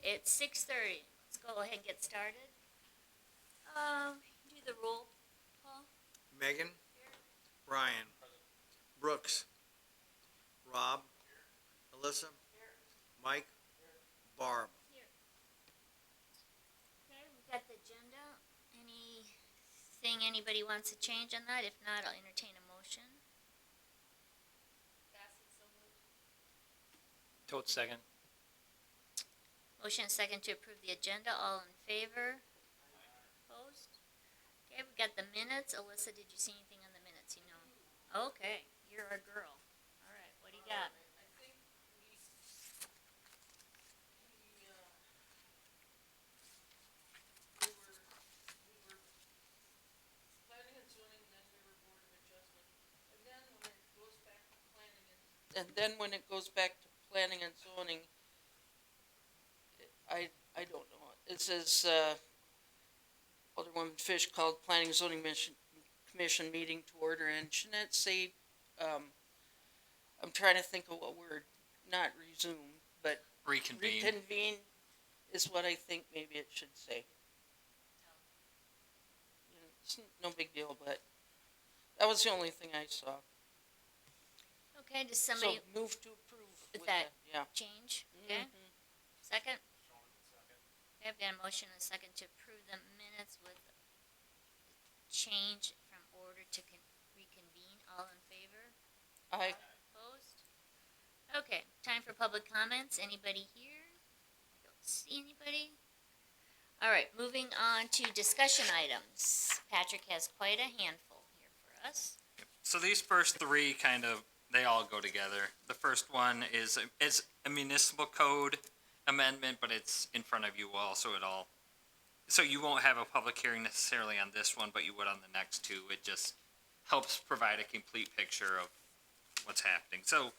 It's 6:30. Let's go ahead and get started. Do the roll, Paul. Megan, Brian, Brooks, Rob, Alyssa, Mike, Barb. Here. Okay, we've got the agenda. Anything anybody wants to change on that? If not, I'll entertain a motion. Bassett, so moved. Totes second. Motion and second to approve the agenda. All in favor? Opposed? Okay, we got the minutes. Alyssa, did you see anything on the minutes? You know. Okay, you're our girl. All right, what do you got? I think we were planning and zoning, then we were board of adjustment. And then when it goes back to planning and zoning, I don't know. It says, Alderwoman Fish called planning and zoning commission meeting to order, and shouldn't it say, I'm trying to think of what word, not resume, but Reconvene. reconvene is what I think maybe it should say. It's no big deal, but that was the only thing I saw. Okay, does somebody So move to approve With with that- that, yeah. change? Okay, Mhm. second? Okay, I've got a motion and a second to approve the minutes with the change from order to reconvene. All in favor? I Opposed? Okay, time for public comments. Anybody here? I don't see anybody. All right, moving on to discussion items. Patrick has quite a handful here for us. So these first three they all go together. The first one is a municipal code amendment, but it's in front of you all, so you won't have a public hearing necessarily on this one, but you would on the next two. It just helps provide a complete picture of what's happening. So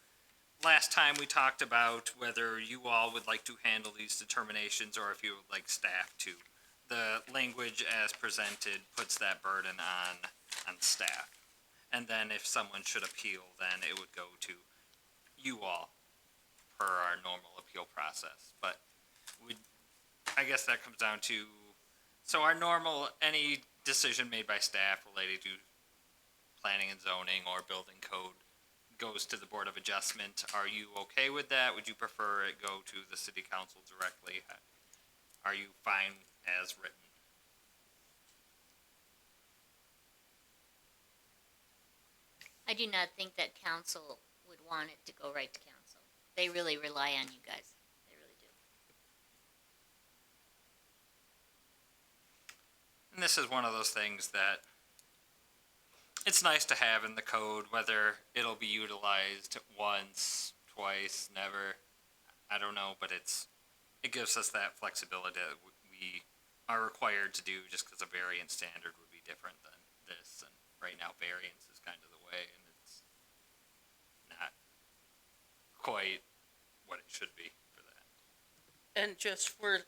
last time we talked about whether you all would like to handle these determinations or if you would like staff to. The language as presented puts that burden on staff. And then if someone should appeal, then it would go to you all per our normal appeal process. But I guess that comes down to, so our normal, any decision made by staff related to planning and zoning or building code goes to the Board of Adjustment. Are you okay with that? Would you prefer it go to the City Council directly? Are you fine as written? I do not think that council would want it to go right to council. They really rely on you guys. They really do. And this is one of those things that it's nice to have in the code, whether it'll be utilized once, twice, never, I don't know, but it gives us that flexibility that we are required to do just because a variance standard would be different than this, and right now variance is kind of the way, and it's not quite what it should be for that. And just for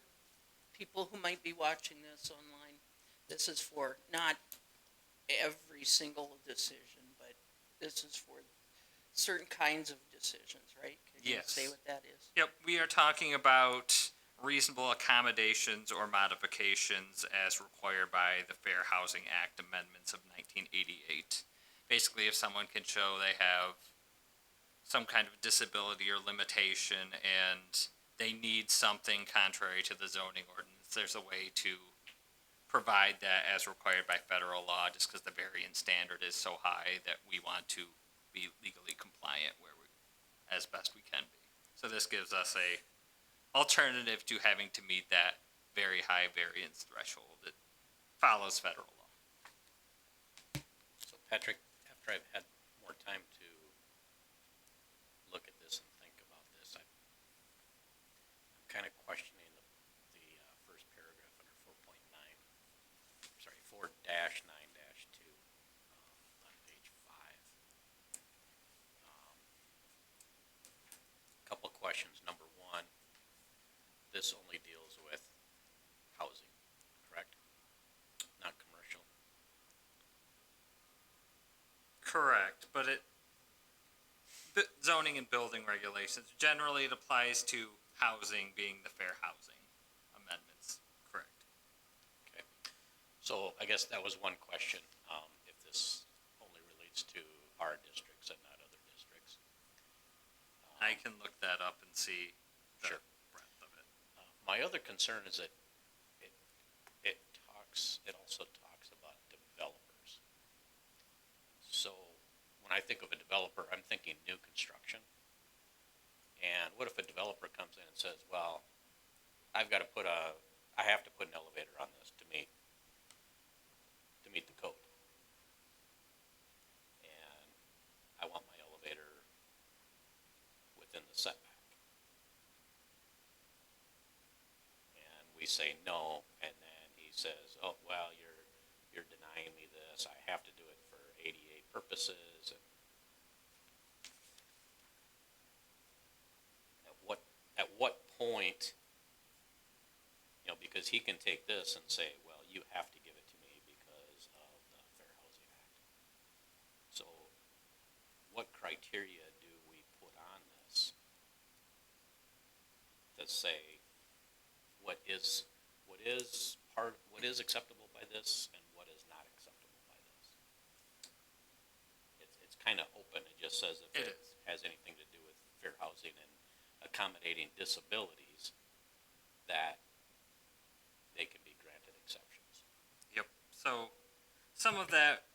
people who might be watching this online, this is for not every single decision, but this is for certain kinds of decisions, right? Can you Yes. say what that is? Yep, we are talking about reasonable accommodations or modifications as required by the Fair Housing Act amendments of 1988. Basically, if someone can show they have some kind of disability or limitation and they need something contrary to the zoning ordinance, there's a way to provide that as required by federal law, just because the variance standard is so high that we want to be legally compliant as best we can be. So this gives us a alternative to having to meet that very high variance threshold that follows federal law. So Patrick, after I've had more time to look at this and think about this, I'm kind of questioning the first paragraph under 4-9-2 on page 5. Couple of questions. Number one, this only deals with housing, correct? Not commercial. Correct, but zoning and building regulations, generally it applies to housing being the fair housing. amendments, correct. Okay. So I guess that was one question, if this only relates to our districts and not other districts. I can look that up and see the Sure. breadth of it. My other concern is that it also talks about developers. So when I think of a developer, I'm thinking new construction. And what if a developer comes in and says, well, I have to put an elevator on this to meet the code. And I want my elevator within the setback. And we say no, and then he says, oh, well, you're denying me this. I have to do it for ADA purposes. And at what point, because he can take this and say, well, you have to give it to me because of the Fair Housing Act. So what criteria do we put on this to say what is acceptable by this and what is not acceptable by this? It's kind of open. It just says if it has anything to do with fair housing and accommodating disabilities, that they can be granted exceptions. Yep. So some of that,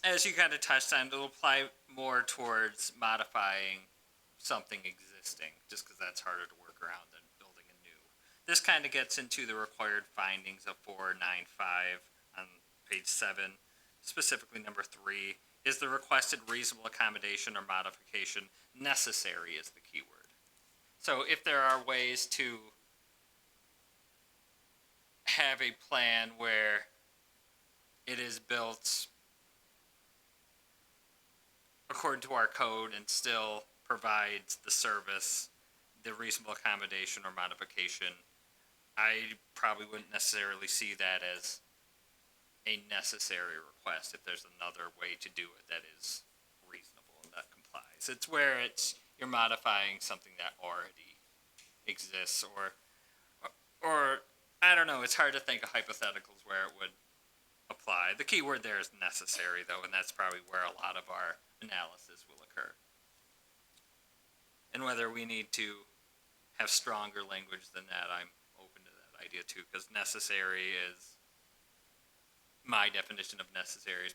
as you kind of touched on, it'll apply more towards modifying something existing, just because that's harder to work around than building a new. This kind of gets into the required findings of 495 on page 7, specifically number 3. Is the requested reasonable accommodation or modification necessary is the key word. So if there are ways to have a plan where it is built according to our code and still provides the service, the reasonable accommodation or modification, I probably wouldn't necessarily see that as a necessary request if there's another way to do it that is reasonable and that complies. It's where you're modifying something that already exists, or I don't know, it's hard to think of hypotheticals where it would apply. The key word there is necessary, though, and that's probably where a lot of our analysis will occur. And whether we need to have stronger language than that, I'm open to that idea too, because necessary is, my definition of necessary is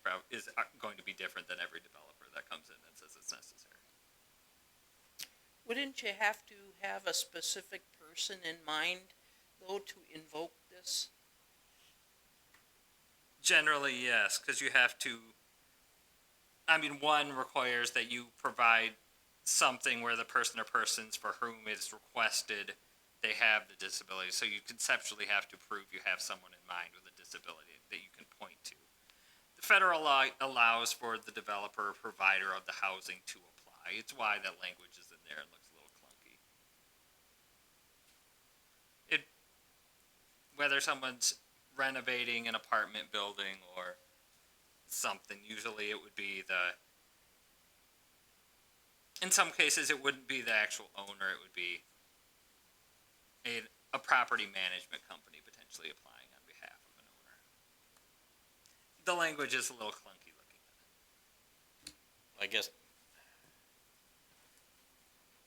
going to be different than every developer that comes in and says it's necessary. Wouldn't you have to have a specific person in mind, though, to invoke this? Generally, yes, because you have to. One requires that you provide something where the person or persons for whom it is requested, they have the disability. So you conceptually have to prove you have someone in mind with a disability that you can point to. The federal law allows for the developer or provider of the housing to apply. It's why that language is in there and looks a little clunky. Whether someone's renovating an apartment building or something, usually it would be in some cases it wouldn't be the actual owner, it would be a property management company potentially applying on behalf of an owner. The language is a little clunky looking at it. I guess,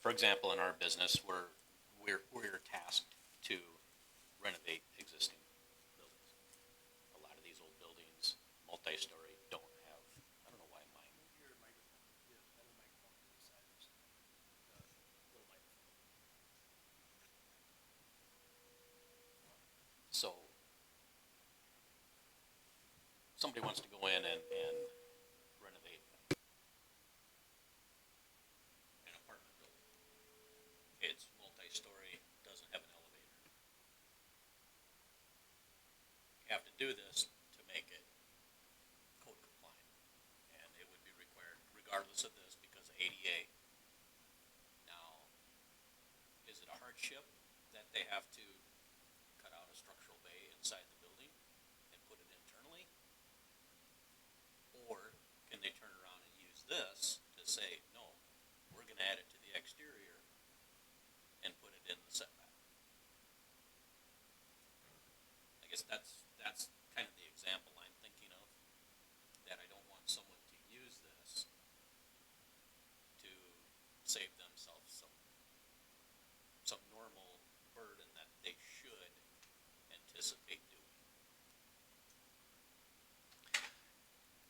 for example, in our business, we're tasked to renovate existing buildings. A lot of these old buildings, multi-story, don't have, I don't know why mine. Your microphone, the other microphone to the side, the little microphone. So somebody wants to go in and renovate an apartment building. It's multi-story, doesn't have an elevator. You have to do this to make it code compliant, and it would be required regardless of this because of ADA. Now, is it a hardship that they have to cut out a structural bay inside the building and put it internally? Or can they turn around and use this to say, no, we're gonna add it to the exterior and put it in the setback? guess that's kind of the example I'm thinking of, that I don't want someone to use this to save themselves some normal burden that they should anticipate doing.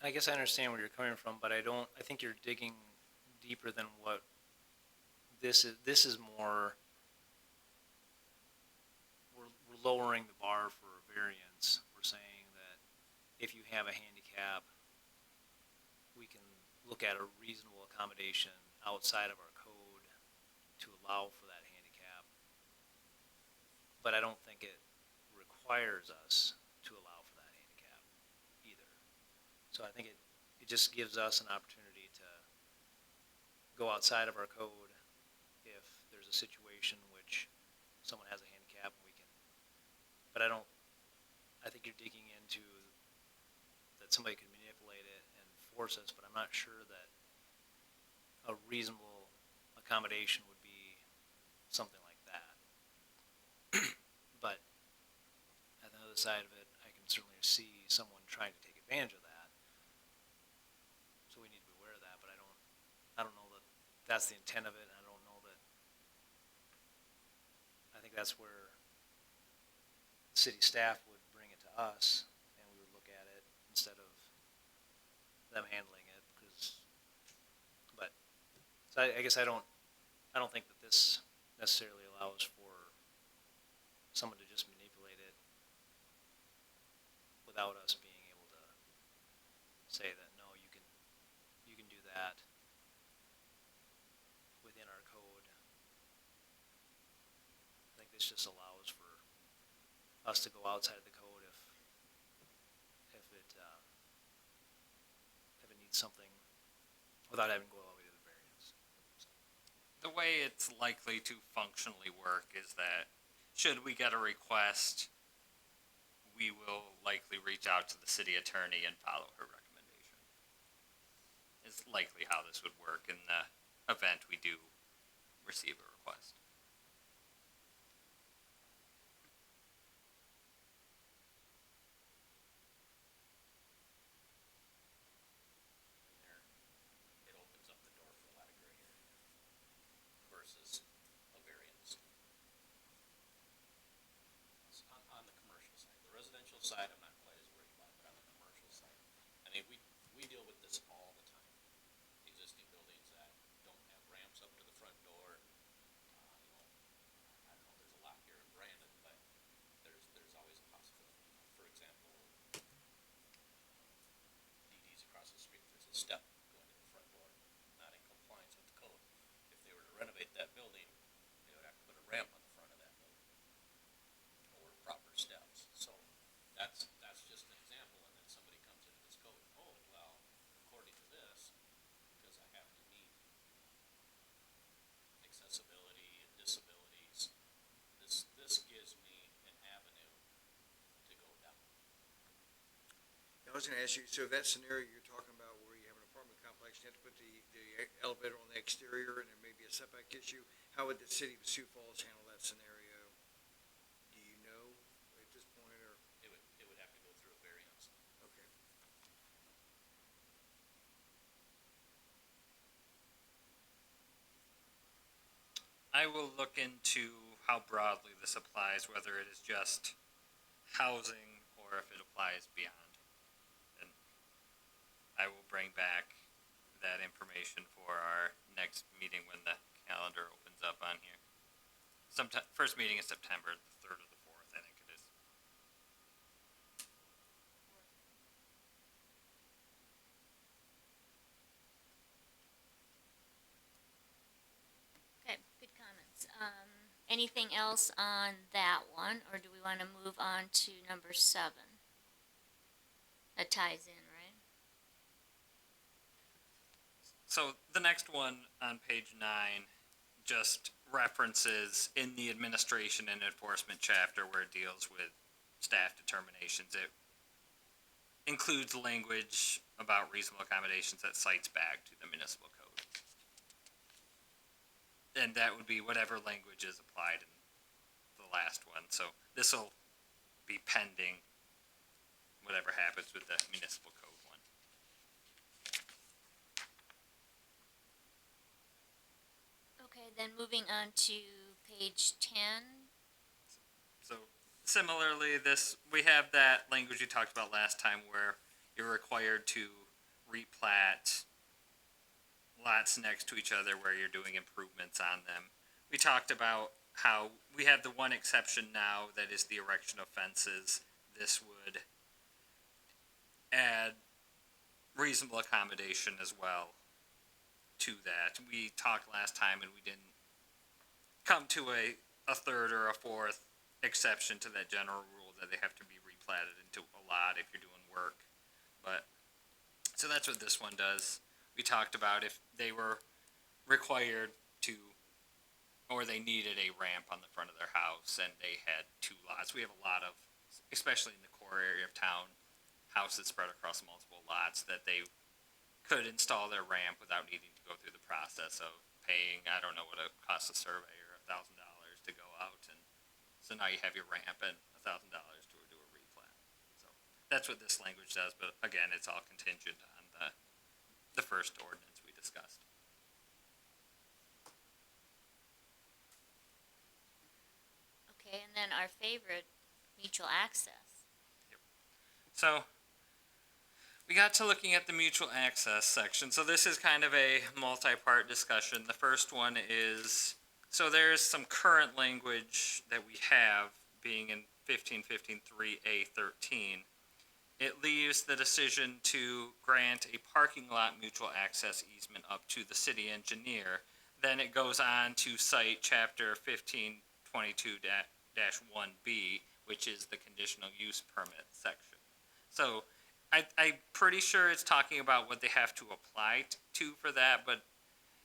I guess I understand where you're coming from, but I think you're digging deeper than what this is. This is more, we're lowering the bar for a variance. We're saying that if you have a handicap, we can look at a reasonable accommodation outside of our code to allow for that handicap. But I don't think it requires us to allow for that handicap either. So I think it just gives us an opportunity to go outside of our code if there's a situation which someone has a handicap and we can, but I think you're digging into that somebody could manipulate it and force us, but I'm not sure that a reasonable accommodation would be something like that. But on the other side of it, I can certainly see someone trying to take advantage of that. So we need to be aware of that, but I don't know that that's the intent of it. I don't know that, I think that's where the city staff would bring it to us and we would look at it instead of them handling it, so I guess I don't think that this necessarily allows for someone to just manipulate it without us being able to say that, no, you can do that within our code. I think this just allows for us to go outside of the code if it needs something without having to go all the way to the variance. So. The way it's likely to functionally work is that should we get a request, we will likely reach out to the city attorney and follow her recommendation. Is likely how this would work in the event we do receive a request. And there, it opens up the door for a lot of gray area versus a variance. On the commercial side, the residential side, I'm not quite as worried about, but on the commercial side, I mean, we deal with this all the time. Existing buildings that don't have ramps up to the front door, I don't know, there's a lot here in Brandon, but there's always a possibility. For example, DD's across the street, there's a step going to the front door, not in compliance with the code. If they were to renovate that building, they would have to put a ramp on the front of that building, or proper steps. So that's just an example, and then somebody comes into this code, oh, well, according to this, because I have to meet accessibility and disabilities, this gives me an avenue to go down. I was gonna ask you, so that scenario you're talking about where you have an apartment complex, you have to put the elevator on the exterior and there may be a setback issue, how would the city of Sioux Falls handle that scenario? Do you know at this point, or, It would have to go through a variance. okay. I will look into how broadly this applies, whether it is just housing or if it applies beyond. And I will bring back that information for our next meeting when the calendar opens up on here. First meeting is September, the 3rd or the 4th, I think it is. Okay, good comments. Anything else on that one, or do we want to move on to number 7? That ties in, right? So the next one on page 9 just references in the administration and enforcement chapter where it deals with staff determinations. It includes language about reasonable accommodations that cites back to the municipal code. And that would be whatever language is applied in the last one. So this will be pending whatever happens with the municipal code one. Okay, then moving on to page 10. So similarly, we have that language you talked about last time where you're required to replat lots next to each other where you're doing improvements on them. We talked about how we have the one exception now that is the erection of fences. This would add reasonable accommodation as well to that. We talked last time and we didn't come to a third or a fourth exception to that general rule that they have to be replatted into a lot if you're doing work. But so that's what this one does. We talked about if they were required to, or they needed a ramp on the front of their house and they had two lots. We have a lot of, especially in the core area of town, houses spread across multiple lots that they could install their ramp without needing to go through the process of paying, I don't know what it costs a surveyor, $1,000 to go out, and so now you have your ramp and $1,000 to do a replat. So that's what this language does, but again, it's all contingent on the first ordinance we discussed. Okay, and then our favorite, mutual access. So we got to looking at the mutual access section. So this is kind of a multi-part discussion. The first one is, so there's some current language that we have being in 1515-3A13. It leaves the decision to grant a parking lot mutual access easement up to the city engineer. Then it goes on to cite chapter 1522-1B, which is the conditional use permit section. So I'm pretty sure it's talking about what they have to apply to for that, but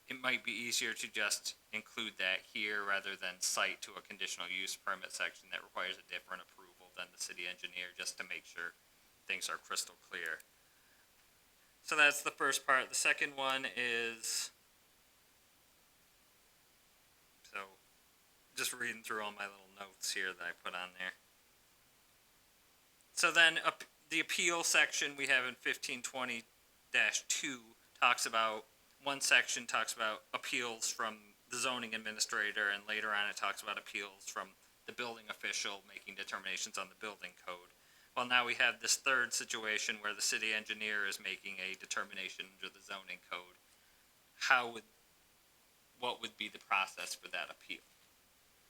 it might be easier to just include that here rather than cite to a conditional use permit section that requires a different approval than the city engineer, just to make sure things are crystal clear. So that's the first part. The second one is, so just reading through all my little notes here that I put on there. So then the appeal section we have in 1520-2 talks about, one section talks about appeals from the zoning administrator, and later on it talks about appeals from the building official making determinations on the building code. Well, now we have this third situation where the city engineer is making a determination under the zoning code. What would be the process for that appeal?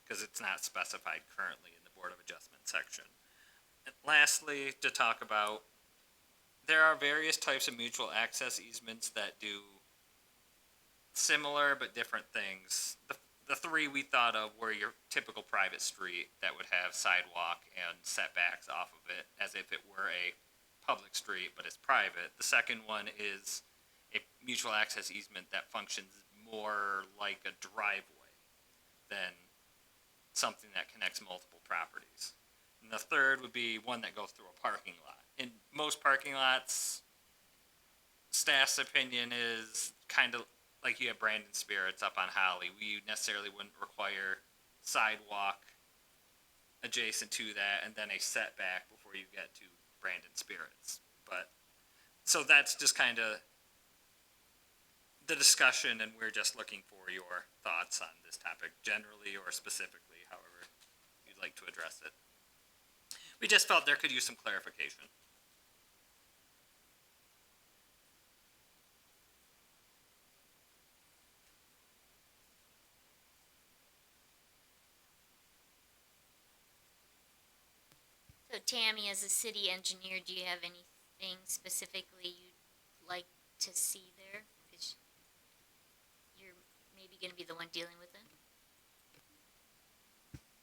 Because it's not specified currently in the Board of Adjustment section. And lastly, to talk about, there are various types of mutual access easements that do similar but different things. The three we thought of were your typical private street that would have sidewalk and setbacks off of it as if it were a public street, but it's private. The second one is a mutual access easement that functions more like a driveway than something that connects multiple properties. And the third would be one that goes through a parking lot. In most parking lots, staff's opinion is kind of like you have Brandon Spirits up on Holly. We necessarily wouldn't require sidewalk adjacent to that and then a setback before you get to Brandon Spirits. But so that's just kind of the discussion, and we're just looking for your thoughts on this topic generally or specifically, however you'd like to address it. We just felt there could use some clarification. So Tammy, as a city engineer, do you have anything specifically you'd like to see there? Because you're maybe going to be the one dealing with it.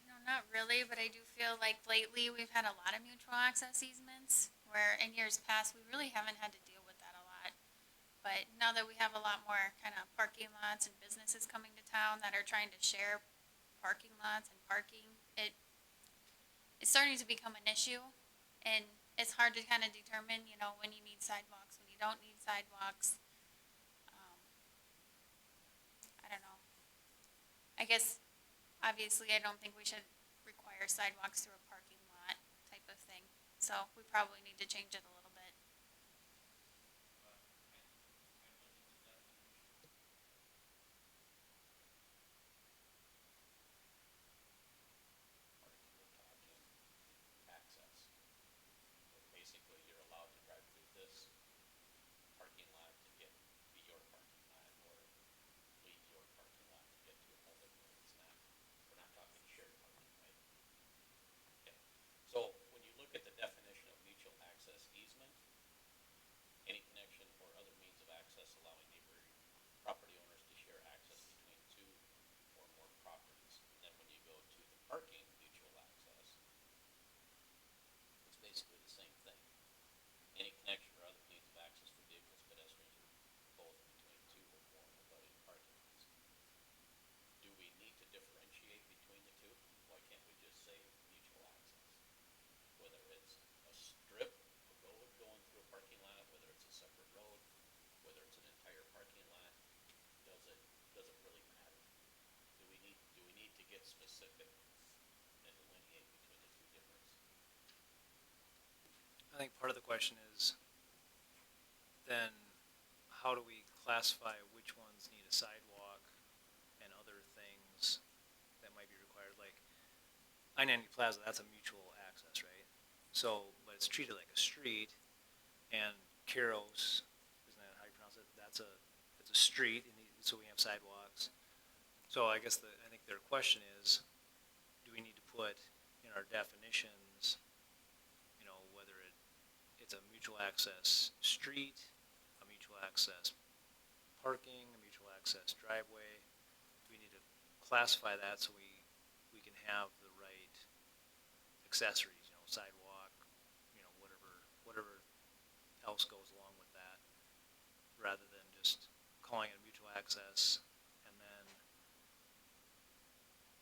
No, not really, but I do feel like lately we've had a lot of mutual access easements where in years past we really haven't had to deal with that a lot. But now that we have a lot more kind of parking lots and businesses coming to town that are trying to share parking lots and parking, it's starting to become an issue. And it's hard to kind of determine, when you need sidewalks, when you don't need sidewalks. I don't know. I guess, obviously, I don't think we should require sidewalks through a parking lot type So we probably need to change it a little bit. Parking, we're talking access. So basically, you're allowed to drive through this parking lot to get to your parking lot, or leave your parking lot to get to another road. It's not, we're not talking shared parking, right? Okay. So when you look at the definition of mutual access easement, any connection or other means of access allowing neighboring property owners to share access between two or more properties. And then when you go to the parking mutual access, it's basically the same thing. Any connection or other means of access for vehicles, pedestrians, or both between two or more abutting parking lots. Do we need to differentiate between the two? Why can't we just say mutual access? Whether it's a strip, a road going through a parking lot, whether it's a separate road, whether it's an entire parking lot, does it really matter? Do we need to get specific and delineate between the two difference? I think part of the question is, then how do we classify which ones need a sidewalk and other things that might be required? Like I-90 Plaza, that's a mutual access, right? So, but it's treated like a street, and Caros, isn't that how you pronounce it? It's a street, and so we have sidewalks. So I guess I think their question is, do we need to put in our definitions, whether it's a mutual access street, a mutual access parking, a mutual access driveway? Do we need to classify that so we can have the right accessories, sidewalk, whatever else goes along with that, rather than just calling it mutual access, and then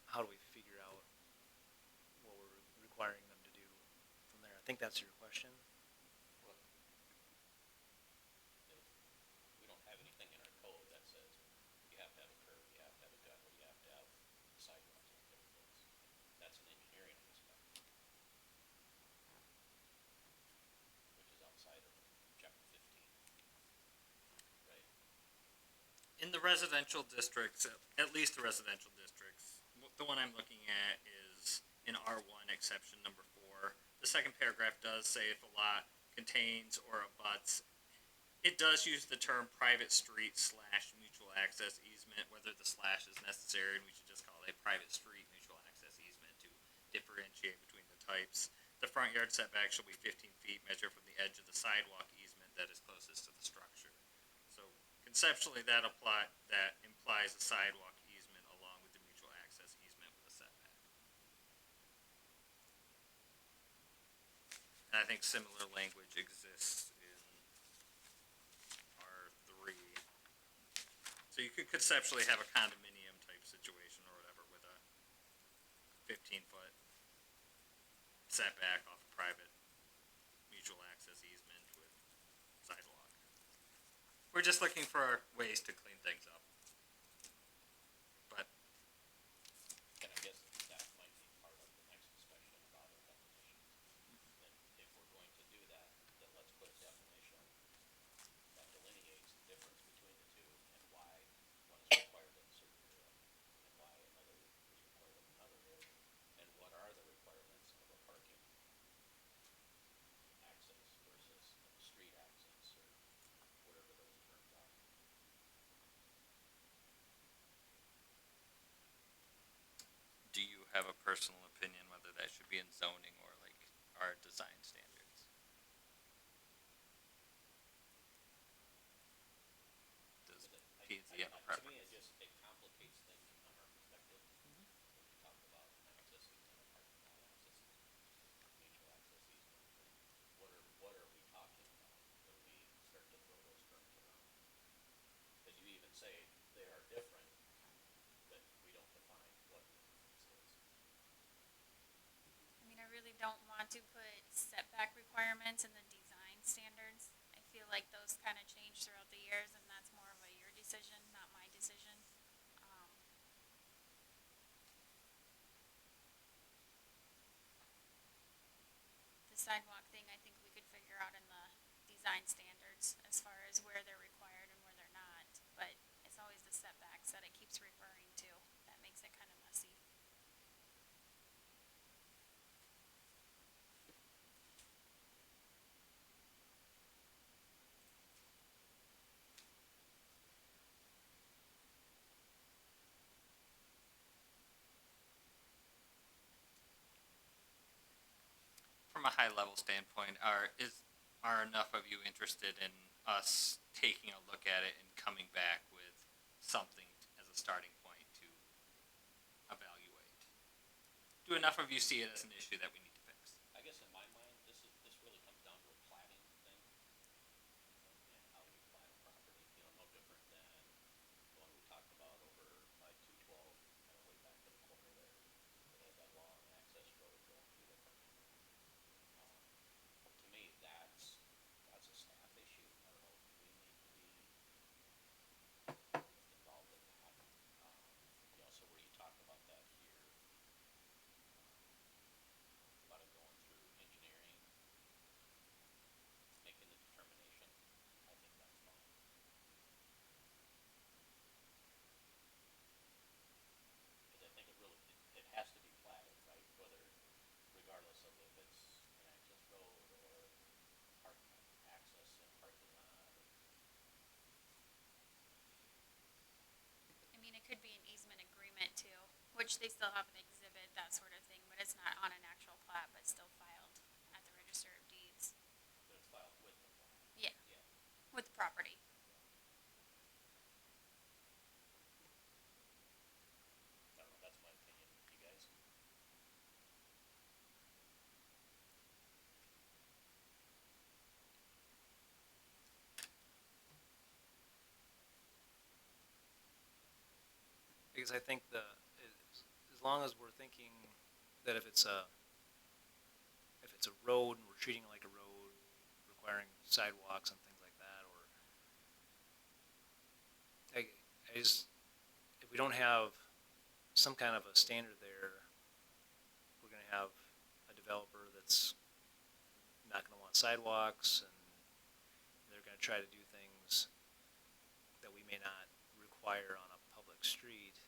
how do we figure out what we're requiring them to do from there? I think that's your question. We don't have anything in our code that says you have to have a curb, you have to have a gutter, you have to have sidewalks in a given place. That's an engineering aspect, which is outside of chapter 15, right? In the residential districts, at least the residential districts, the one I'm looking at is in R1 exception number 4. The second paragraph does say if a lot contains or abuts, it does use the term private street / mutual access easement, whether the slash is necessary, and we should just call it a private street mutual access easement to differentiate between the types. The front yard setback shall be 15 feet measured from the edge of the sidewalk easement that is closest to the structure. So conceptually, that implies a sidewalk easement along with the mutual access easement with a setback. And I think similar language exists in R3. So you could conceptually have a condominium type situation or whatever with a 15-foot setback off a private mutual access easement with sidewalk. We're just looking for ways to clean things up. But And I guess that might be part of the next discussion about our definitions. That if we're going to do that, then let's put a definition that delineates the difference between the two and why one is required in a certain area and why another is required in another area, and what are the requirements of a parking access versus a street access, or whatever those terms are. do you have a personal opinion whether that should be in zoning or like our design standards? Does PZ have a To preference? me, it complicates things from our perspective. When we talk about access easement, a parking lot access easement, mutual access easement, what are we talking about when we start to throw those terms around? Because you even say they are different, but we don't define what the difference is. I mean, I really don't want to put setback requirements in the design standards. I feel like those kind of change throughout the years, and that's more of a your decision, not my decision. The sidewalk thing define standards as far as where they're required and where they're not. But it's always the setbacks that it keeps referring to that makes it kind of messy. From a high level standpoint, are enough of you interested in us taking a look at it and coming back with something as a starting point to evaluate? Do enough of you see it as an issue that we need to fix? I guess in my mind, this really comes down to a platting thing and how you plat a property, you know, no different than the one we talked about over by 212, kind of way back to the corner there. It has that long access road going through there. To me, that's a staff issue. I don't know if we need to be involved in that. You know, so where you talk about that here, about it going through engineering, making the determination, I think that's fine. Because I think it has to be platted, right? Whether, regardless of if it's an access road or access in a parking lot. I mean, it could be an easement agreement too, which they still have an exhibit, that sort of thing, but it's not on an actual plat, but still filed at the Register of Deeds. But it's filed with the plat. Yeah, Yeah. with the property. I don't know, that's my opinion. You guys? Because I think as long as we're thinking that if it's a road and we're treating it like a road, requiring sidewalks and things like that, or I just, if we don't have some kind of a standard there, we're gonna have a developer that's not gonna want sidewalks, and they're gonna try to do things that we may not require on a public street.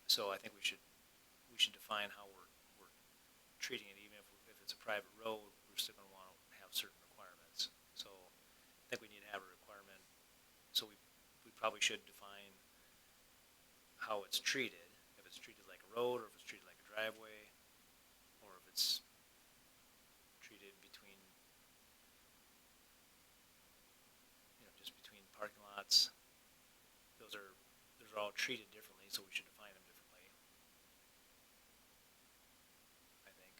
So I think we should define how we're treating it. Even if it's a private road, we're still going to want to have certain requirements. So I think we need to have a requirement. So we probably should define how it's treated. If it's treated like a road, or if it's treated like a driveway, or if it's treated between, just between parking lots. Those are all treated differently, so we should define them differently. I think.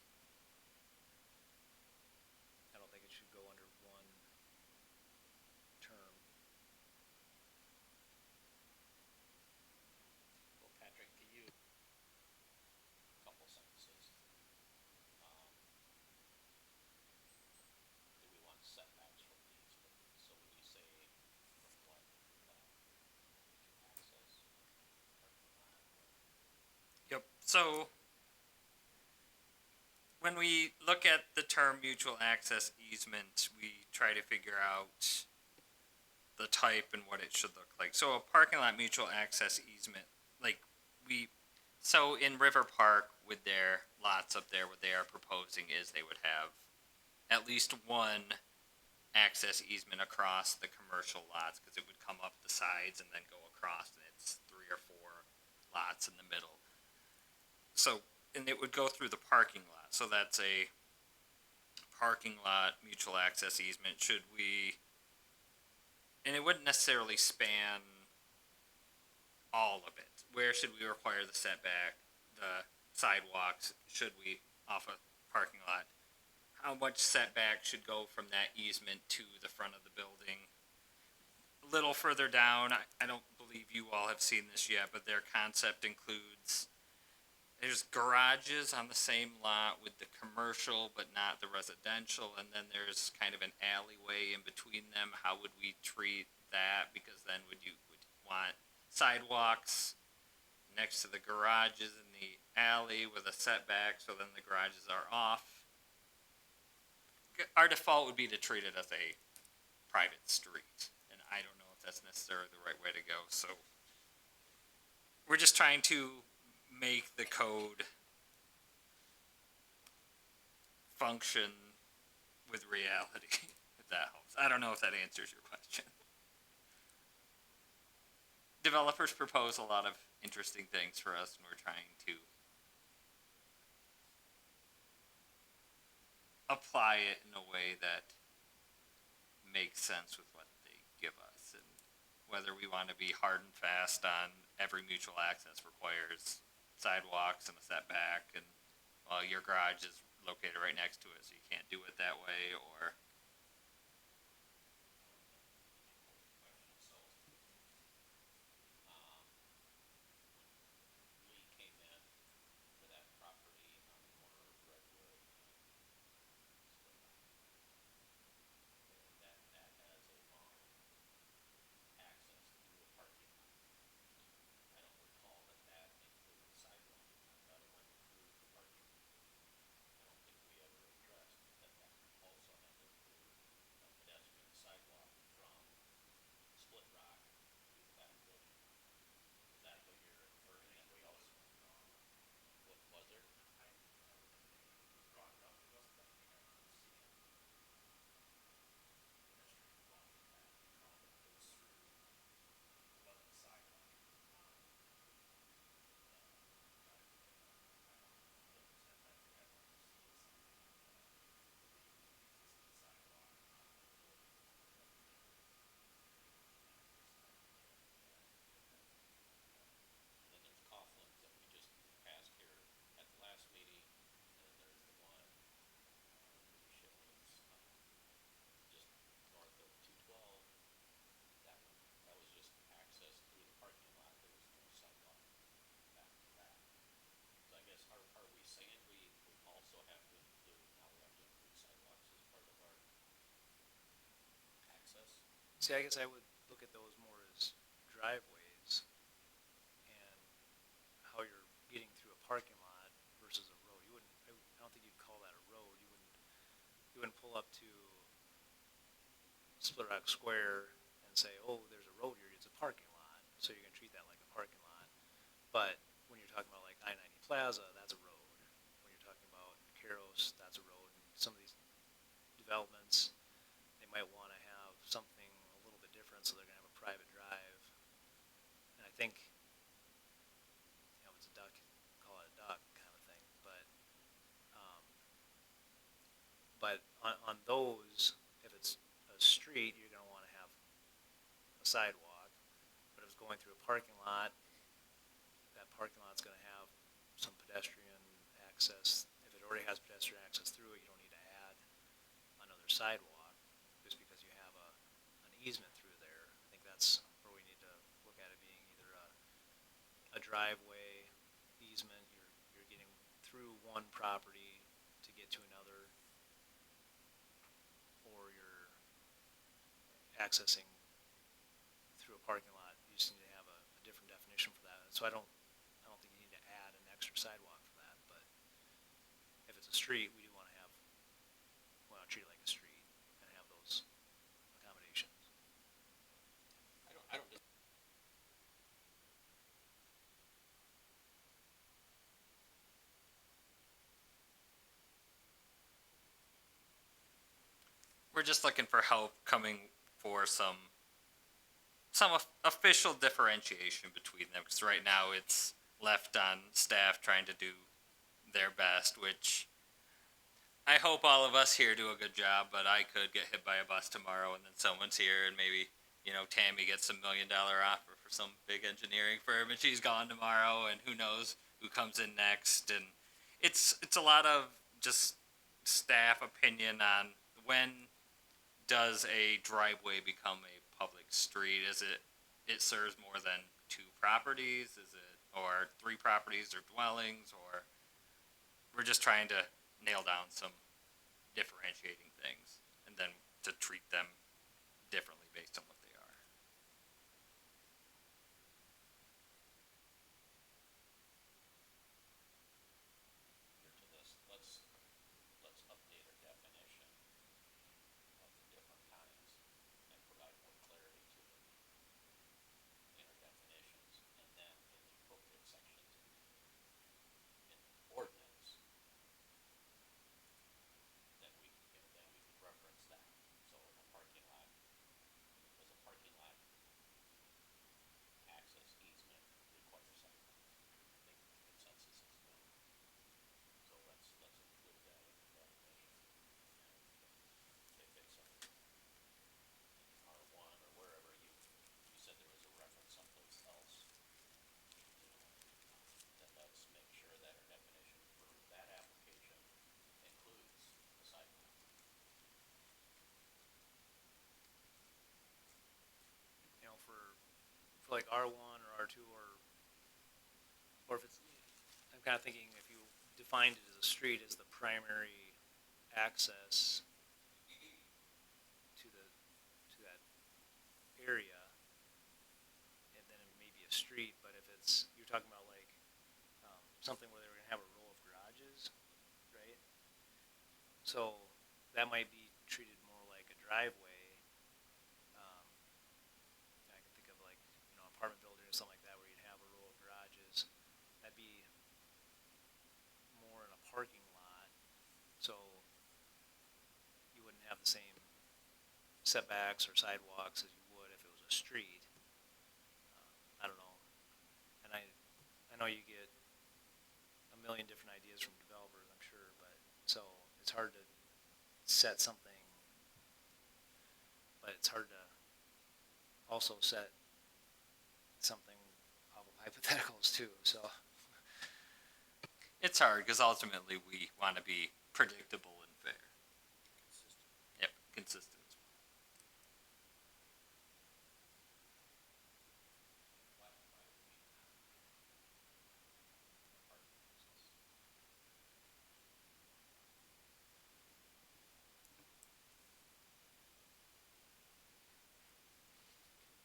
I don't think it should go under one term. Well, Patrick, to you, a couple sentences. Do we want setbacks from these? So would you say from what, access, parking lot, what? Yep. So when we look at the term mutual access easement, we try to figure out the type and what it should look like. So a parking lot mutual access easement, so in River Park with their lots up there, what they are proposing is they would have at least one access easement across the commercial lots, because it would come up the sides and then go across, and it's 3 or 4 lots in the middle. So, and it would go through the parking lot. So that's a parking lot mutual access easement. And it wouldn't necessarily span all of it. Where should we require the setback, the sidewalks, should we off a parking lot? How much setback should go from that easement to the front of the building? A little further down, I don't believe you all have seen this yet, but their concept includes, there's garages on the same lot with the commercial but not the residential, and then there's kind of an alleyway in between them. How would we treat that? Because then would you want sidewalks next to the garages in the alley with a setback, so then the garages are off? our default would be to treat it as a private street, and I don't know if that's necessarily the right way to go. So we're just trying to make the code function with reality, if that helps. I don't know if that answers your question. Developers propose a lot of interesting things for us, and we're trying to apply it in a way that makes sense with what they give us. And whether we want to be hard and fast on every mutual access requires sidewalks and a setback, and well, your garage is located right next to it, so you can't do it that way, or When Lee came in for that property on the corner of Redwood and Split Rock, that has a long access through a parking lot. I don't recall that included sidewalk. I thought it went through the parking lot. I don't think we ever addressed that also had to include a pedestrian sidewalk from Split Rock to the back building lot. Is that what you're inferring that we also? What was there? And then there's Coughlin's that we just passed here at the last meeting, and then there's the one Lee Schilling's just north of 212. That was just access through the parking lot. There was no sidewalk back to that. So I guess are we saying we also have to include, now we have to include sidewalks as part of our access? See, I guess I would look at those more as driveways and how you're getting through a parking lot versus a road. You wouldn't, I don't think you'd call that a road. You wouldn't pull up to Split Rock Square and say, oh, there's a road here. It's a parking lot. So you're going to treat that like a parking lot. But when you're talking about like I-90 Plaza, that's a road. When you're talking about Caros, that's a road. And some of these developments, they might want to have something a little bit different, so they're going to have a private drive. And I think, you know, if it's a duck, call it a duck kind of thing. But on those, if it's a street, you're going to want to have a sidewalk. But if it's going through a parking lot, that parking lot's going to have some pedestrian access. If it already has pedestrian access through it, you don't need to add another sidewalk just because you have an easement through there. I think that's where we need to look at it being either a driveway easement, you're getting through one property to get to another, or you're accessing through a parking lot. You just need to have a different definition for that. So I don't think you need to add an extra sidewalk for that. But if it's a street, we want to treat it like a street and have those accommodations. I don't just. we're just looking for help coming for some official differentiation between them, because right now it's left on staff trying to do their best, which I hope all of us here do a good job, but I could get hit by a bus tomorrow and then someone's here and maybe, you know, Tammy gets a $1 million offer for some big engineering firm and she's gone tomorrow, and who knows who comes in next. And it's a lot of just staff opinion on when does a driveway become a public street? Is it serves more than 2 properties? Is it, or 3 properties or dwellings? Or we're just trying to nail down some differentiating things and then to treat them differently based on what they are. To this, let's update our definition like R1 or R2 or if it's, I'm kind of thinking if you defined it as a street as the primary access to that area, and then it may be a street, but if it's, you're talking about like, something where they're gonna have a row of garages, right? So that might be treated more like a driveway. I can think of like, apartment building or something like that where you'd have a row of garages. That'd be more in a parking lot, so you wouldn't have the same setbacks or sidewalks as you would if it was a street. I don't know. And I know you get a million different ideas from developers, I'm sure, but so it's hard to set something, but it's hard to also set something off of hypotheticals too, so. It's hard because ultimately we want to be predictable and fair. Yep, consistent as well.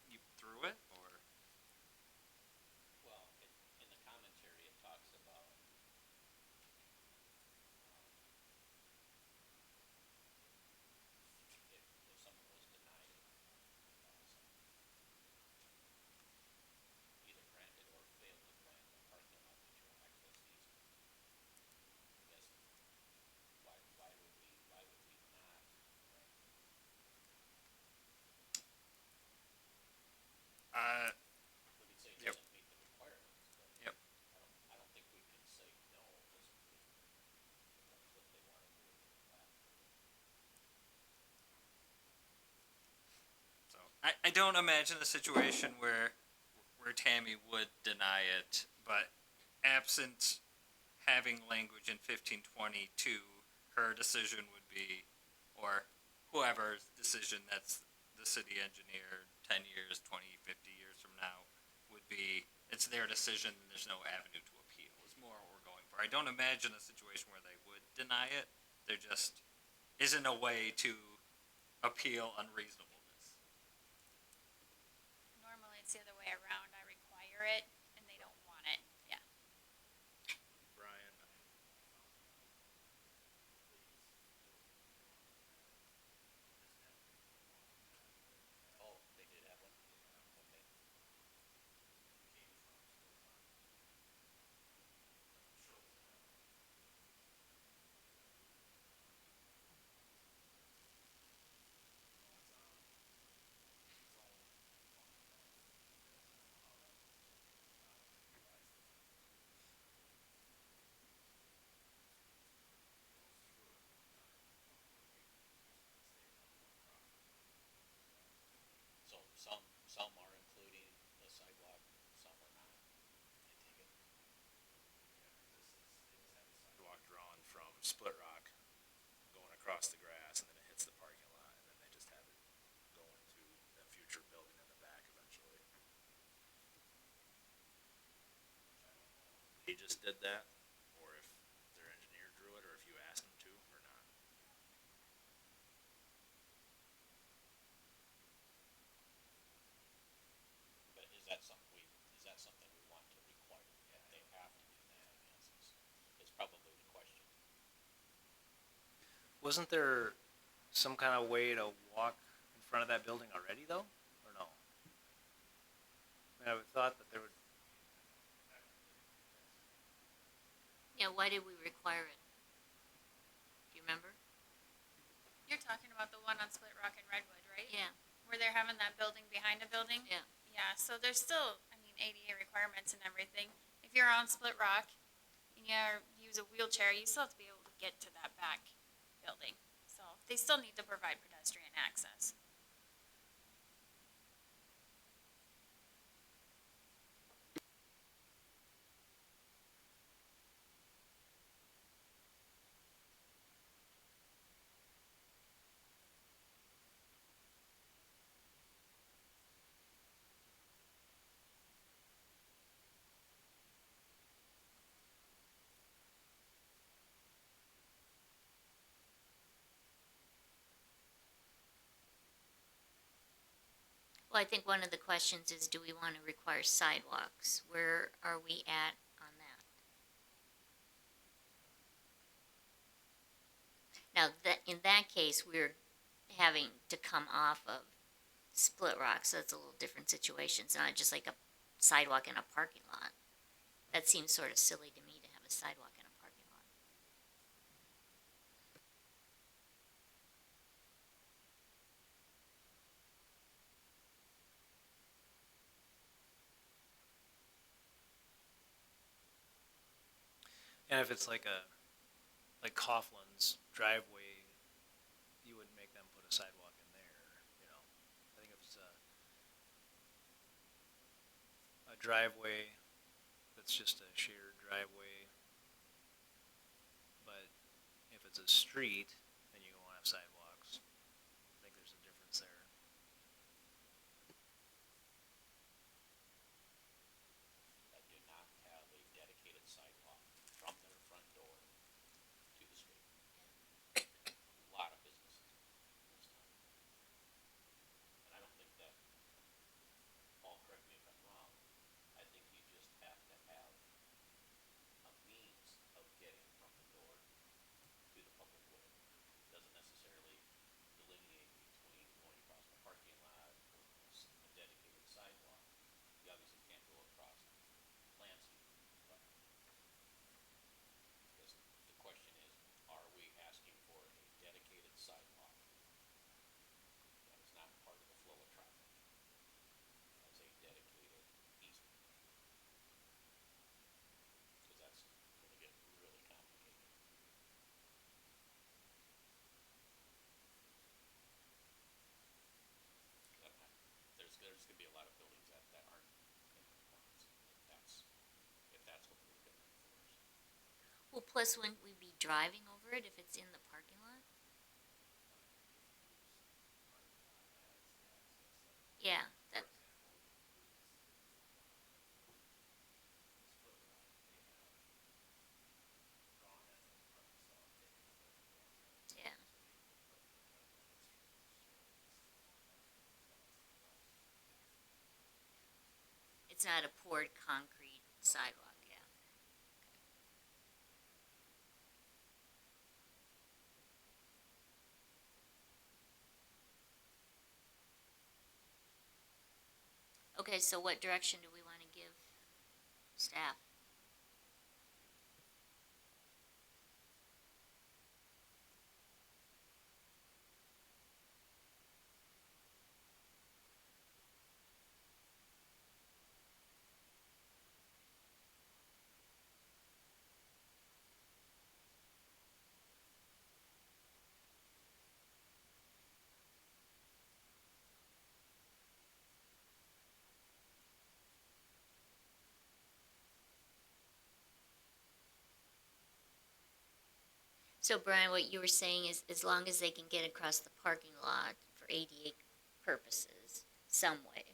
You threw it, or Well, in the commentary, it talks about, if someone was denied it, either granted or failed to grant a parking lot mutual access easement. I guess, why would we not grant? We could say it Yep. doesn't meet the requirements, but Yep. I don't think we can say no, just if they wanna do it with a plat. so I don't imagine a situation where Tammy would deny it, but absent having language in 1522, her decision would be, or whoever's decision that's the city engineer 10 years, 20, 50 years from now would be, it's their decision and there's no avenue to appeal is more what we're going for. I don't imagine a situation where they would deny it. There just isn't a way to appeal unreasonableness. Normally it's the other way around. I require it and they don't want it. Yeah. Brian, Oh, they did have one? Okay. So some are including the sidewalk, some are not, I take it. Sidewalk drawn from Split Rock, going across the grass, and then it hits the parking lot, and then they just have it go into a future building in the back eventually. Which I don't know if he just did that, or if their engineer drew it, or if you asked him to, or not. But is that something we want to require? That they have to do that, I guess, is probably the question. wasn't there some kind of way to walk in front of that building already though, or no? I mean, I would thought that there would. Yeah, why did we require it? Do you remember? You're talking about the one on Split Rock and Redwood, right? Yeah, Where they're having that building behind a building? yeah. Yeah, so there's still, I mean, ADA requirements and everything. If you're on Split Rock and you use a wheelchair, you still have to be able to get to that back building. So they still need to provide pedestrian access. Well, I think one of the questions is, do we want to require sidewalks? Where are we at on that? Now, that, in that case, we're having to come off of Split Rock, so it's a little different situation. It's not just like a sidewalk in a parking lot. That seems sort of silly to me to have a sidewalk in a parking lot. And if it's like like Coughlin's driveway, you wouldn't make them put a sidewalk in there, you know. I think if it's a driveway that's just a shared driveway, but if it's a street, then you won't have sidewalks. I think there's a difference there. That do not have a dedicated sidewalk from their front door to the street. A lot of businesses in this town. And I don't think that, Paul, correct me if I'm wrong, I think you just have to have a means of getting from the door to the public way. Doesn't necessarily delineate between going across the parking lot or a dedicated sidewalk. You obviously can't go across Lansing, but I guess the question is, are we asking for a dedicated sidewalk that is not part of the flow of traffic as a dedicated easement? Because that's gonna get really complicated. 'Cause there's gonna be a lot of buildings that aren't in compliance, if that's what we're gonna enforce. Well, plus wouldn't we be driving over it if it's in the parking lot? Yeah, that, yeah. It's not a poured concrete sidewalk, yeah. Okay, so what direction do we want to give staff? So Brian, what you were saying is as long as they can get across the parking lot for ADA purposes, some way,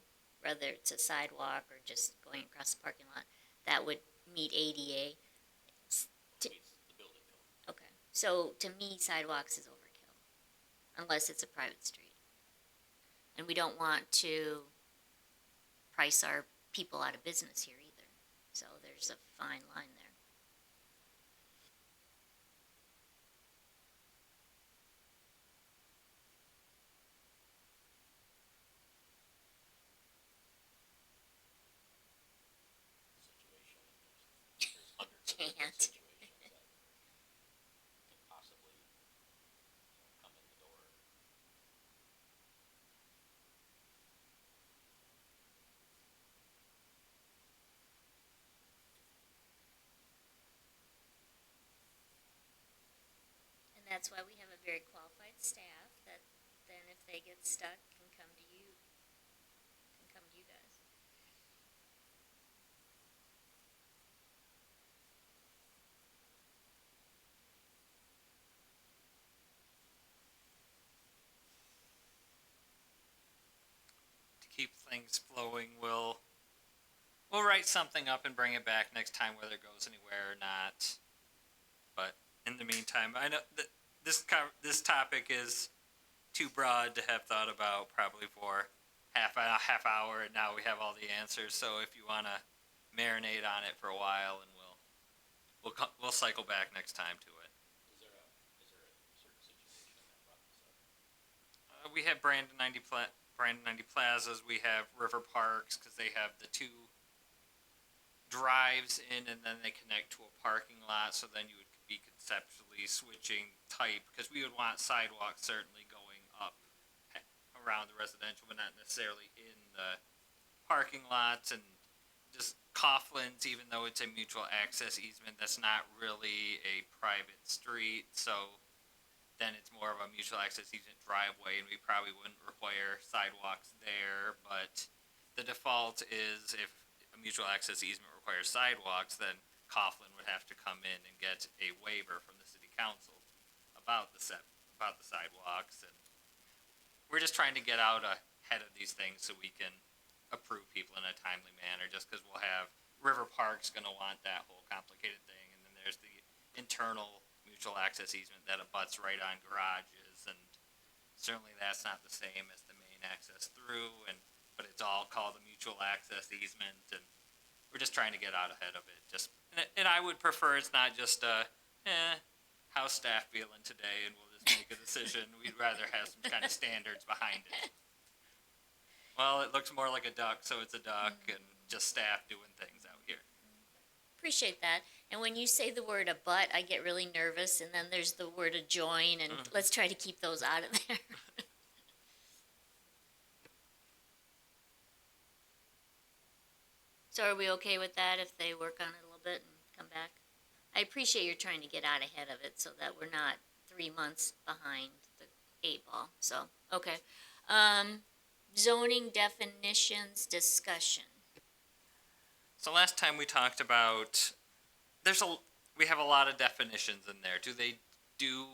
whether it's a sidewalk or just going across the parking lot, that would meet ADA. Meets the building code. Okay, so to me, sidewalks is overkill, unless it's a private street. And we don't want to price our people out of business here either. So there's a fine line there. Situation, and there's hundreds of different Can't. situations that can possibly, come in the door. And that's why we have a very qualified staff that then if they get stuck can come to you, guys. To keep things flowing, we'll write something up and bring it back next time, whether it goes anywhere or not. But in the meantime, I know that this topic is too broad to have thought about probably for half hour, and now we have all the answers. So if you want to marinate on it for a while, and we'll cycle back next time to it. Is there a certain situation that brought this up? We have Brandon 90 Plazas. We have River Parks because they have the two drives in, and then they connect to a parking lot. So then you would be conceptually switching type, because we would want sidewalks certainly going up around the residential, but not necessarily in the parking lots. And just Coughlin's, even though it's a mutual access easement, that's not really a private street. So then it's more of a mutual access easement driveway, and we probably wouldn't require sidewalks there. But the default is if a mutual access easement requires sidewalks, then Coughlin would have to come in and get a waiver from the city council about the sidewalks. And we're just trying to get out ahead of these things so we can approve people in a timely manner, just because we'll have River Park's going to want that whole complicated thing, and then there's the internal mutual access easement that abuts right on garages, and certainly that's not the same as the main access through, but it's all called a mutual access easement, and we're just trying to get out ahead of it. And I would prefer it's not just how's staff feeling today, and we'll just make a decision. We'd rather have some kind of standards behind it. Well, it looks more like a duck, so it's a duck, and just staff doing things out here. Appreciate that. And when you say the word abut, I get really nervous, and then there's the word adjoin, and let's try to keep those out of there. So are we okay with that if they work on it a little bit and come back? I appreciate you're trying to get out ahead of it so that we're not 3 months behind the 8 ball. So, okay. Zoning definitions discussion. So last time we talked about, we have a lot of definitions in there. Do they do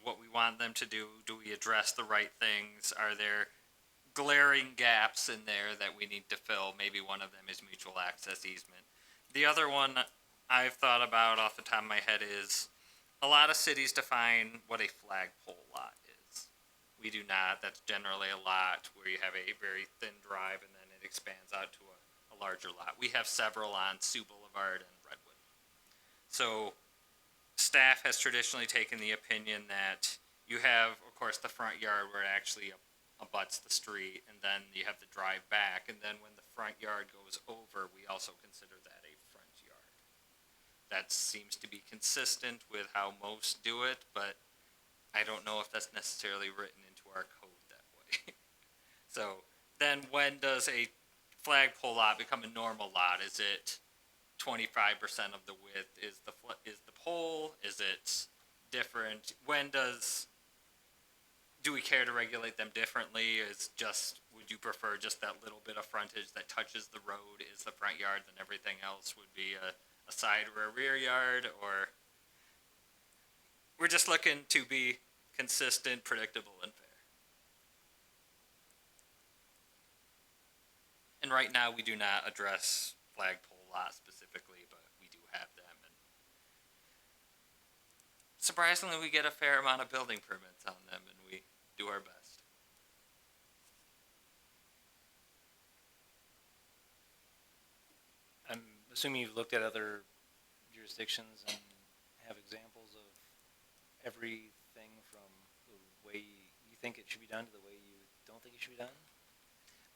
what we want them to do? Do we address the right things? Are there glaring gaps in there that we need to fill? Maybe one of them is mutual access easement. The other one I've thought about off the top of my head is a lot of cities define what a flagpole lot is. We do not. That's generally a lot where you have a very thin drive and then it expands out to a larger lot. We have several on Sioux Boulevard and Redwood. So staff has traditionally taken the opinion that you have, of course, the front yard where it actually abuts the street, and then you have the drive back, and then when the front yard goes over, we also consider that a front yard. That seems to be consistent with how most do it, but I don't know if that's necessarily written into our code that way. So then when does a flagpole lot become a normal lot? Is it 25% of the width? Is the pole? Is it different? Do we care to regulate them differently? Would you prefer just that little bit of frontage that touches the road is the front yard, then everything else would be a side or a rear yard? Or we're just looking to be consistent, predictable, and fair. And right now we do not address flagpole lots specifically, but we do have them. And surprisingly, we get a fair amount of building permits on them, and we do our best. I'm assuming you've looked at other jurisdictions and have examples of everything from the way you think it should be done to the way you don't think it should be done?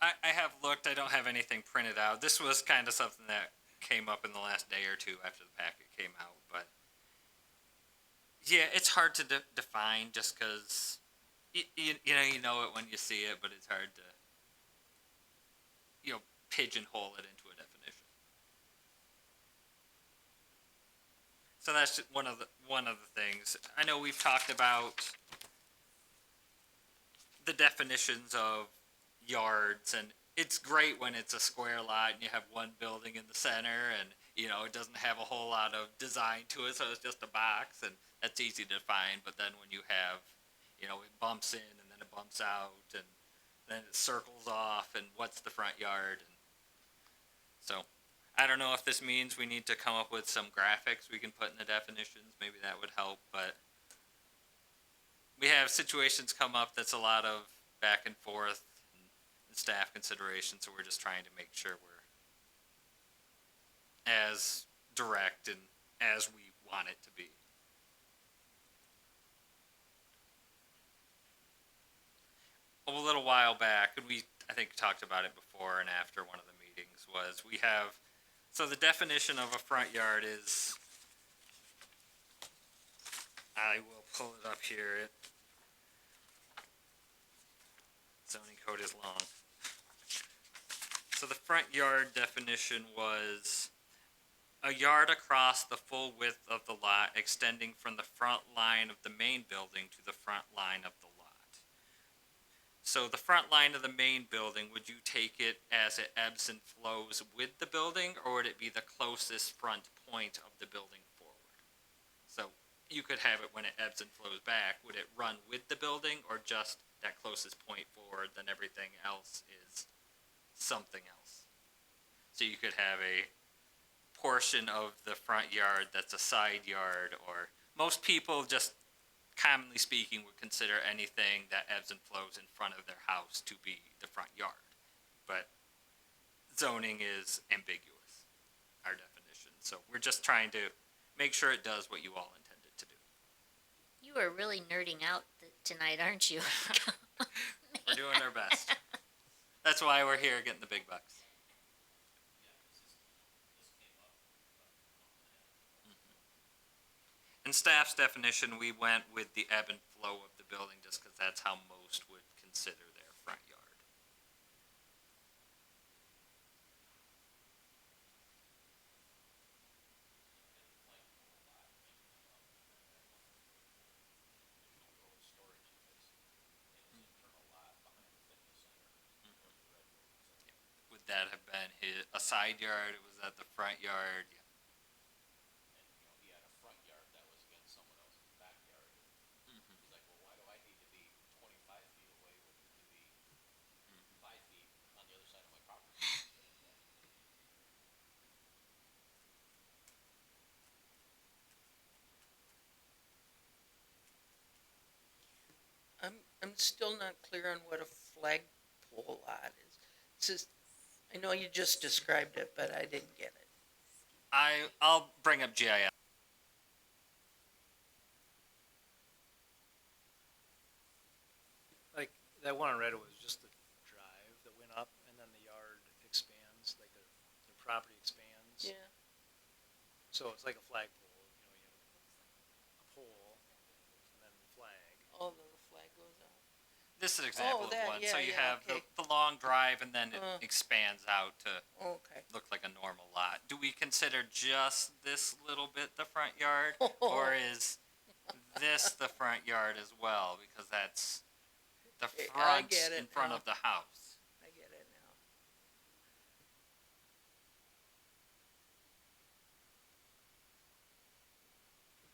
I have looked. I don't have anything printed out. This was kind of something that came up in the last day or two after the packet came out. But yeah, it's hard to define just because you know it when you see it, but it's hard to pigeonhole it into a definition. So that's just one of the things. I know we've talked about the definitions of yards, and it's great when it's a square lot and you have one building in the center, and it doesn't have a whole lot of design to it, so it's just a box, and that's easy to define. But then when you have it bumps in and then it bumps out and then it circles off, and what's the front yard? And so I don't know if this means we need to come up with some graphics we can put in the definitions. Maybe that would help, but we have situations come up that's a lot of back and forth. And staff consideration, so we're just trying to make sure we're as direct and as we want it to be. A little while back, and I think talked about it before and after one of the meetings, was we have, so the definition of a front yard is, I will pull it up here. Zoning code is long. So the front yard definition was a yard across the full width of the lot extending from the front line of the main building to the front line of the lot. So the front line of the main building, would you take it as it ebbs and flows with the building, or would it be the closest front point of the building forward? So you could have it when it ebbs and flows back. Would it run with the building, or just that closest point forward, then everything else is something else? So you could have a portion of the front yard that's a side yard, or most people, just commonly speaking, would consider anything that ebbs and flows in front of their house to be the front yard. But zoning is ambiguous, our definition. So we're just trying to make sure it does what you all intended to do. You are really nerding out tonight, aren't you? We're doing our best. That's why we're here getting the big bucks. In staff's definition, we went with the ebb and flow of the building just because that's how most would consider their front yard. Would that have been a side yard? Was that the front yard? Yeah. And, he had a front yard that was against someone else's backyard. He's like, well, why do I need to be 25 feet away when you can be 5 feet on the other side of my property? I'm still not clear on what a flagpole lot is. It's just, I know you just described it, but I didn't get it. I'll bring up GIS. Like, that one I read was just the drive that went up, and then the yard expands, like their property expands. Yeah. So it's like a flagpole, you have a pole, and then the flag. Oh, the flag goes out. This is an example that, of one. yeah, So you yeah, have okay. the long drive, and then it Uh. expands out to Okay. look like a normal lot. Do we consider just this little bit the front yard, or is this the front yard as well? Because that's the Okay, I front get it in front now. of the house. I get it now.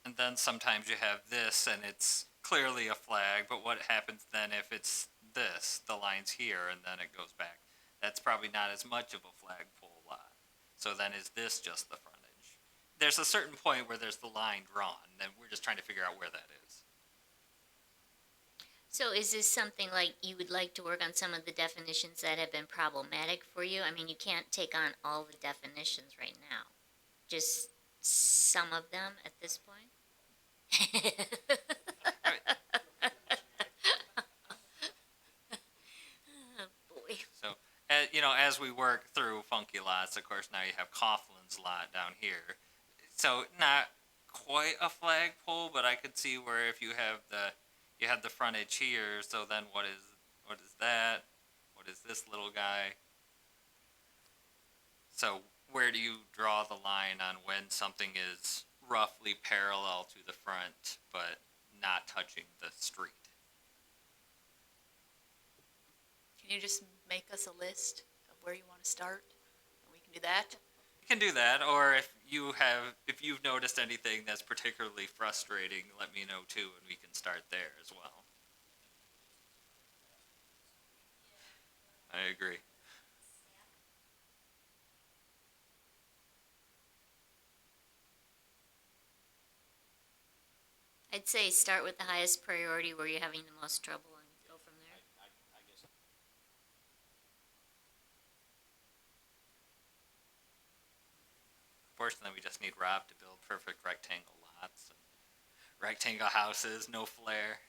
And then sometimes you have this, and it's clearly a flag, but what happens then if it's this? The line's here, and then it goes back. That's probably not as much of a flagpole lot. So then is this just the frontage? There's a certain point where there's the line drawn, and we're just trying to figure out where that is. So is this something like you would like to work on some of the definitions that have been problematic for you? I mean, you can't take on all the definitions right now. Just some of them at this point? Oh, boy. So, as we work through funky lots, of course, now you have Coughlin's lot down here. So not quite a flagpole, but I could see where if you have the frontage here. So then what is that? What is this little guy? So where do you draw the line on when something is roughly parallel to the front, but not touching the street? Can you just make us a list of where you want to start? And we can do that? You can do that, or if you've noticed anything that's particularly frustrating, let me know too, and we can start there as well. I agree. I'd say start with the highest priority where you're having the most trouble and go from there. I guess course, and then we just need Rob to build perfect rectangle lots and rectangle houses, no flare.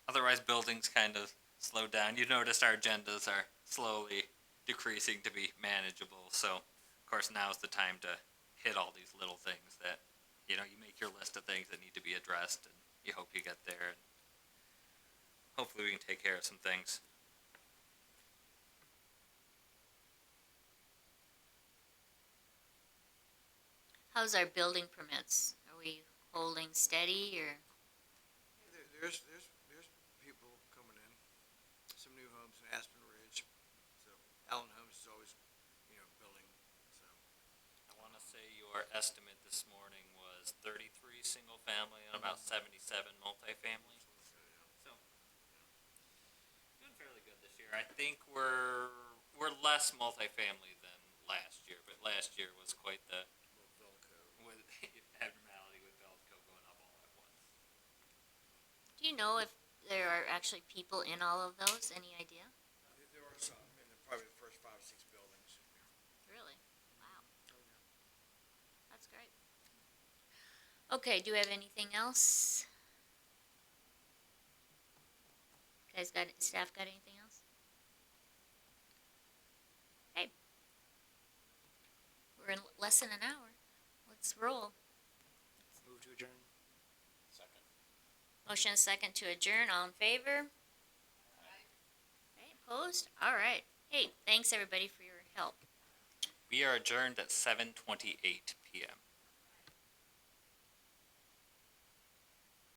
Otherwise, buildings kind of slow down. You noticed our agendas are slowly decreasing to be manageable. So, of course, now's the time to hit all these little things that, you make your list of things that need to be addressed, and you hope you get there. And hopefully, we can take care of some things. How's our building permits? Are we holding steady or? There's people coming in, some new homes in Aspen Ridge, so Allen Homes is always, building, so. I want to say your estimate this morning was 33 single family and about 77 multifamily. So, doing fairly good this year. I think we're less multifamily than last year, but last year was quite the with abnormality with Velco going up all at once. Do you know if there are actually people in all of those? Any idea? There are some, in probably the first 5 or 6 buildings. Really? Wow. That's great. Okay, do we have anything else? Staff got anything else? Okay. We're in less than an hour. Let's roll. Move to adjourn. Second. Motion is second to adjourn. All in favor? Okay, opposed? All right. Hey, thanks everybody for your help. We are adjourned at 7:28 p.m.